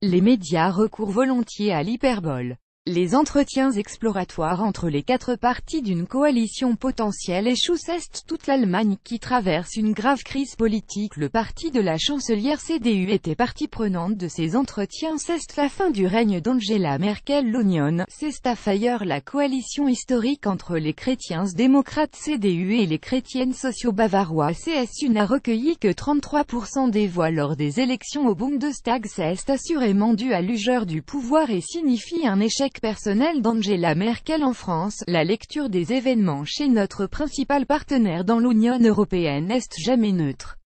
Les médias recourent volontiers à l'hyperbole. Les entretiens exploratoires entre les quatre parties d'une coalition potentielle échouent. C'est toute l'Allemagne qui traverse une grave crise politique. Le parti de la chancelière CDU était partie prenante de ces entretiens. C'est la fin du règne d'Angela Merkel. L'Union, c'est ailleurs la coalition historique entre les chrétiens démocrates CDU et les chrétiennes socio-bavarois CSU n'a recueilli que 33% des voix lors des élections au Bundestag. C'est assurément dû à l'usure du pouvoir et signifie un échec personnel d'Angela Merkel en France. La lecture des événements chez notre principal partenaire dans l'Union européenne est jamais neutre.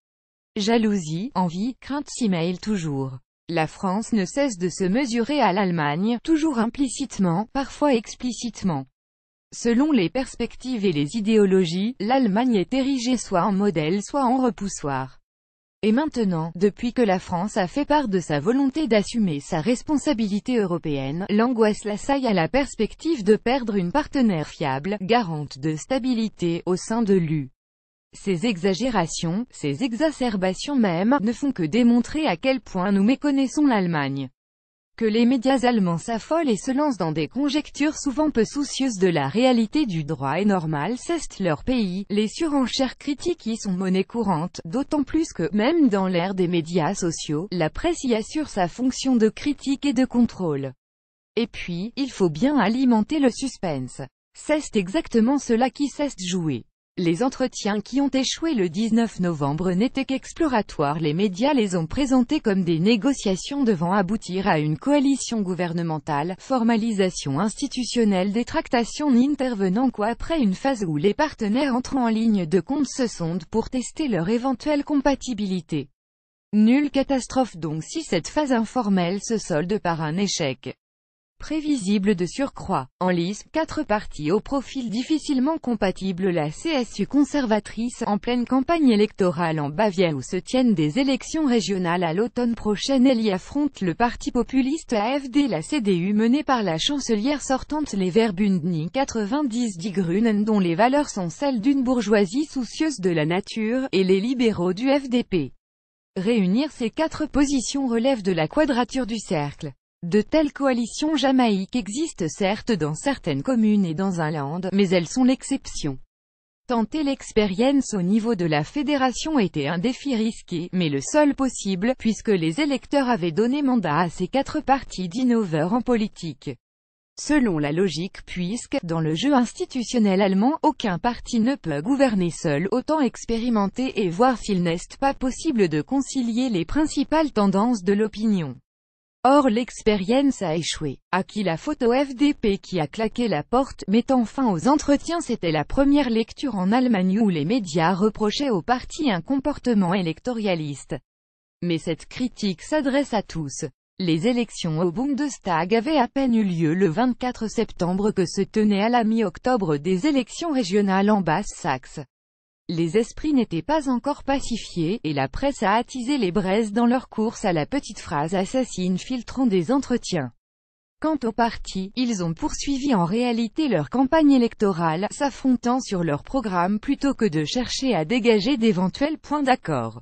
Jalousie, envie, crainte s'y mêlent toujours. La France ne cesse de se mesurer à l'Allemagne, toujours implicitement, parfois explicitement. Selon les perspectives et les idéologies, l'Allemagne est érigée soit en modèle soit en repoussoir. Et maintenant, depuis que la France a fait part de sa volonté d'assumer sa responsabilité européenne, l'angoisse l'assaille à la perspective de perdre une partenaire fiable, garante de stabilité, au sein de l'UE. Ces exagérations, ces exacerbations même, ne font que démontrer à quel point nous méconnaissons l'Allemagne. Que les médias allemands s'affolent et se lancent dans des conjectures souvent peu soucieuses de la réalité du droit est normal. C'est leur pays, les surenchères critiques y sont monnaie courante, d'autant plus que, même dans l'ère des médias sociaux, la presse y assure sa fonction de critique et de contrôle. Et puis, il faut bien alimenter le suspense. C'est exactement cela qui cesse de jouer. Les entretiens qui ont échoué le 19 novembre n'étaient qu'exploratoires. Les médias les ont présentés comme des négociations devant aboutir à une coalition gouvernementale, formalisation institutionnelle des tractations n'intervenant qu'après une phase où les partenaires entrant en ligne de compte se sondent pour tester leur éventuelle compatibilité. Nulle catastrophe donc si cette phase informelle se solde par un échec prévisible de surcroît. En lice, quatre partis au profil difficilement compatible. La CSU conservatrice, en pleine campagne électorale en Bavière où se tiennent des élections régionales à l'automne prochain. Elle y affronte le parti populiste AfD. La CDU menée par la chancelière sortante les Verbündnis 90 Die Grünen dont les valeurs sont celles d'une bourgeoisie soucieuse de la nature, et les libéraux du FDP. Réunir ces quatre positions relève de la quadrature du cercle. De telles coalitions jamaïques existent certes dans certaines communes et dans un land, mais elles sont l'exception. Tenter l'expérience au niveau de la fédération était un défi risqué, mais le seul possible, puisque les électeurs avaient donné mandat à ces quatre partis d'innoveurs en politique. Selon la logique, puisque, dans le jeu institutionnel allemand, aucun parti ne peut gouverner seul, autant expérimenter et voir s'il n'est pas possible de concilier les principales tendances de l'opinion. Or l'expérience a échoué. À qui la faute? Au FDP qui a claqué la porte, mettant fin aux entretiens. C'était la première lecture en Allemagne où les médias reprochaient au parti un comportement électoraliste. Mais cette critique s'adresse à tous. Les élections au Bundestag avaient à peine eu lieu le 24 septembre que se tenaient à la mi-octobre des élections régionales en Basse-Saxe. Les esprits n'étaient pas encore pacifiés, et la presse a attisé les braises dans leur course à la petite phrase assassine filtrant des entretiens. Quant aux partis, ils ont poursuivi en réalité leur campagne électorale, s'affrontant sur leur programme plutôt que de chercher à dégager d'éventuels points d'accord.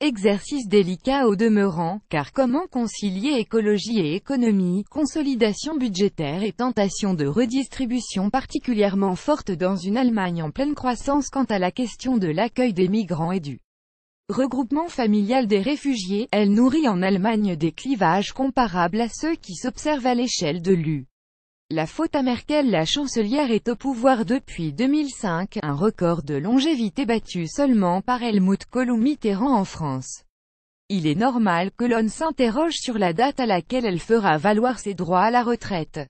Exercice délicat au demeurant, car comment concilier écologie et économie, consolidation budgétaire et tentation de redistribution particulièrement forte dans une Allemagne en pleine croissance? Quant à la question de l'accueil des migrants et du regroupement familial des réfugiés, elle nourrit en Allemagne des clivages comparables à ceux qui s'observent à l'échelle de l'UE. La faute à Merkel. La chancelière est au pouvoir depuis 2005, un record de longévité battu seulement par Helmut Kohl-Mitterrand en France. Il est normal que l'on s'interroge sur la date à laquelle elle fera valoir ses droits à la retraite.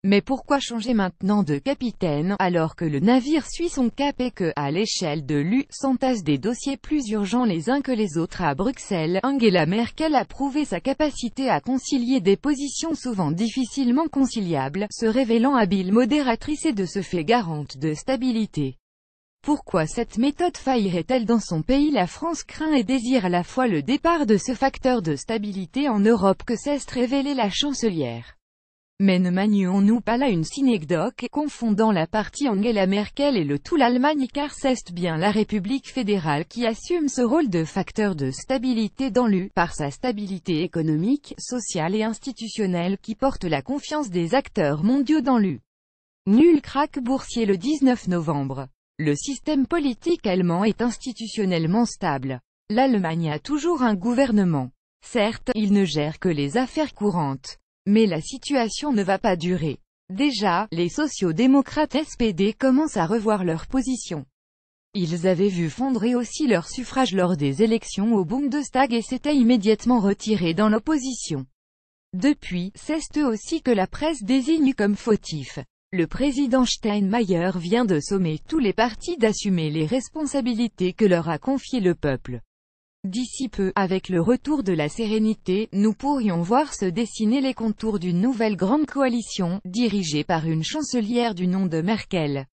Mais pourquoi changer maintenant de capitaine, alors que le navire suit son cap et que, à l'échelle de l'UE, s'entassent des dossiers plus urgents les uns que les autres à Bruxelles? Angela Merkel a prouvé sa capacité à concilier des positions souvent difficilement conciliables, se révélant habile modératrice et de ce fait garante de stabilité. Pourquoi cette méthode faillirait-elle dans son pays? La France craint et désire à la fois le départ de ce facteur de stabilité en Europe que cesse révéler la chancelière. Mais ne manions-nous pas là une synecdoque, confondant la partie Angela Merkel et le tout l'Allemagne, car c'est bien la République fédérale qui assume ce rôle de facteur de stabilité dans l'UE, par sa stabilité économique, sociale et institutionnelle qui porte la confiance des acteurs mondiaux dans l'UE. Nul krach boursier le 19 novembre. Le système politique allemand est institutionnellement stable. L'Allemagne a toujours un gouvernement. Certes, il ne gère que les affaires courantes. Mais la situation ne va pas durer. Déjà, les sociaux-démocrates SPD commencent à revoir leur position. Ils avaient vu fondre aussi leur suffrage lors des élections au Bundestag et s'étaient immédiatement retirés dans l'opposition. Depuis, c'est eux aussi que la presse désigne comme fautifs. Le président Steinmeier vient de sommer tous les partis d'assumer les responsabilités que leur a confiées le peuple. D'ici peu, avec le retour de la sérénité, nous pourrions voir se dessiner les contours d'une nouvelle grande coalition, dirigée par une chancelière du nom de Merkel.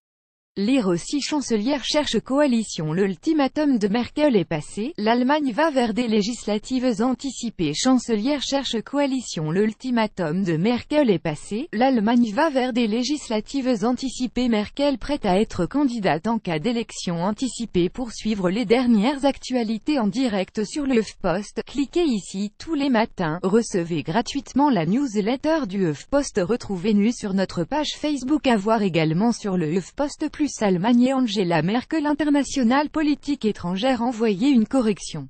Lire aussi chancelière cherche coalition. L'ultimatum de Merkel est passé, l'Allemagne va vers des législatives anticipées. Chancelière cherche coalition. L'ultimatum de Merkel est passé, l'Allemagne va vers des législatives anticipées. Merkel prête à être candidate en cas d'élection anticipée. Pour suivre les dernières actualités en direct sur le HuffPost, cliquez ici. Tous les matins, recevez gratuitement la newsletter du HuffPost. Retrouvez-nous sur notre page Facebook. À voir également sur le HuffPost plus Allemagne et Angela Merkel internationale politique étrangère. Envoyez une correction.